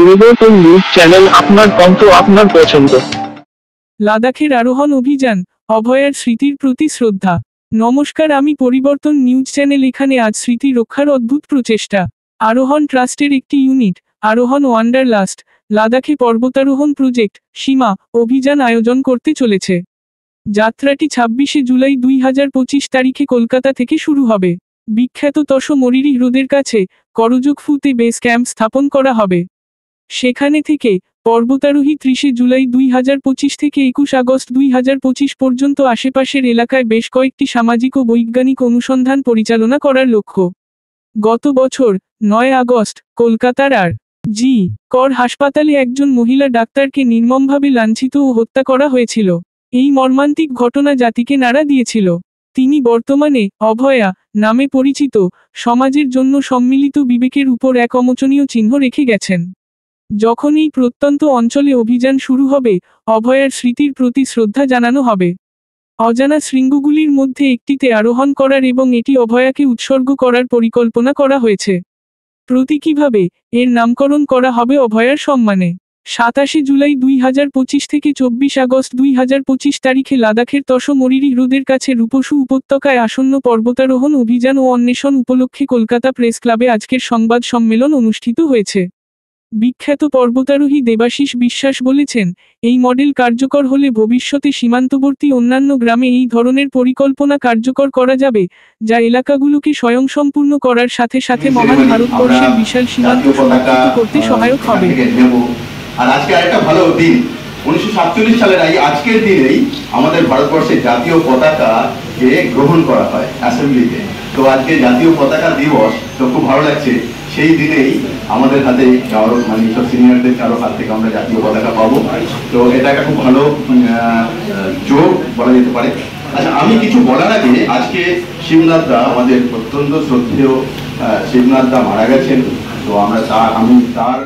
পরিবর্তন news channel, আপনার কণ্ঠ, আপনার পছন্দ। লাদাখের আরোহণ অভিযান, অভয়ার স্মৃতির প্রতি শ্রদ্ধা। নমস্কার, আমি পরিবর্তন নিউজ চ্যানেল। এখানে আজ স্মৃতি রক্ষার অদ্ভুত প্রচেষ্টা। আরোহণ ট্রাস্টের একটি ইউনিট, আরোহণ ওয়ান্ডারলাস্ট, লাদাখে পর্বতারোহণ প্রজেক্ট সীমা অভিযান আয়োজন করতে চলেছে। যাত্রাটি 26শে জুলাই 2025 তারিখে কলকাতা থেকে শুরু হবে। বিখ্যাত তসো মরিরি হ্রদের কাছে করজোগফুতে বেস ক্যাম্প স্থাপন করা হবে। সেখানে থেকে পর্বতারোহী 30শে জুলাই 2025 থেকে 21 আগস্ট 2025 পর্যন্ত আশেপাশের এলাকায় বেশ কয়েকটি সামাজিক ও বৈজ্ঞানিক অনুসন্ধান পরিচালনা করার লক্ষ্য। গত বছর 9 আগস্ট কলকাতার আর.জি. কর হাসপাতালে একজন মহিলা ডাক্তারকে নির্মমভাবে লাঞ্ছিত ও হত্যা করা হয়েছিল। এই মর্মান্তিক ঘটনা জাতিকে নাড়া দিয়েছিল। তিনি বর্তমানে অভয়া নামে পরিচিত, সমাজের জন্য সম্মিলিত বিবেকের উপর এক অমোচনীয় চিহ্ন রেখে গেছেন। যখন এই প্রত্যন্ত অঞ্চলে অভিযান শুরু হবে, অভয়ার স্মৃতির প্রতি শ্রদ্ধা জানানো হবে। অজানা শৃঙ্গগুলির মধ্যে একটিতে আরোহণ করার এবং এটি অভয়াকে উৎসর্গ করার পরিকল্পনা করা হয়েছে। প্রতীকীভাবে এর নামকরণ করা হবে অভয়ার সম্মানে। 27শে জুলাই 2025 থেকে 24 আগস্ট 2025 তারিখে লাদাখের তসো মরিরি হ্রদের কাছে রূপসু উপত্যকায় আসন্ন পর্বতারোহণ অভিযান ও অন্বেষণ উপলক্ষে কলকাতা প্রেস ক্লাবে আজকের সংবাদ সম্মেলন অনুষ্ঠিত হয়েছে। বিখ্যাত পর্বতারোহী দেবাশিস বিশ্বাস বলেছেন, এই মডেল কার্যকর হলে ভবিষ্যতে সীমান্তবর্তী অন্যান্য গ্রামে এই ধরনের পরিকল্পনা কার্যকর করা যাবে, যা এলাকাগুলোকে স্বয়ংসম্পূর্ণ করার সাথে সাথে মহান ভারতবর্ষের বিশাল সীমান্ত সংরক্ষিত করতে সহায়ক হবে। আর আজকে আরেকটা ভালো দিন, 1947 সালের আজকের দিনেই আমাদের ভারতবর্ষের জাতীয় পতাকাকে গ্রহণ করা হয় অ্যাসেম্বলিতে। তো আজকে জাতীয় পতাকা দিবস, তো খুব ভালো লাগছে। সেই দিনেই আমাদের হাতে আরো সব সিনিয়রদের কারো হাত থেকে আমরা জাতীয় পতাকা পাবো। তো এটা একটা খুব ভালো যোগ বলা যেতে পারে। আচ্ছা, আমি কিছু বলার আগে, আজকে শিবনাথ দা, আমাদের অত্যন্ত শ্রদ্ধেয় শিবনাথ দা মারা গেছেন। তো আমি তার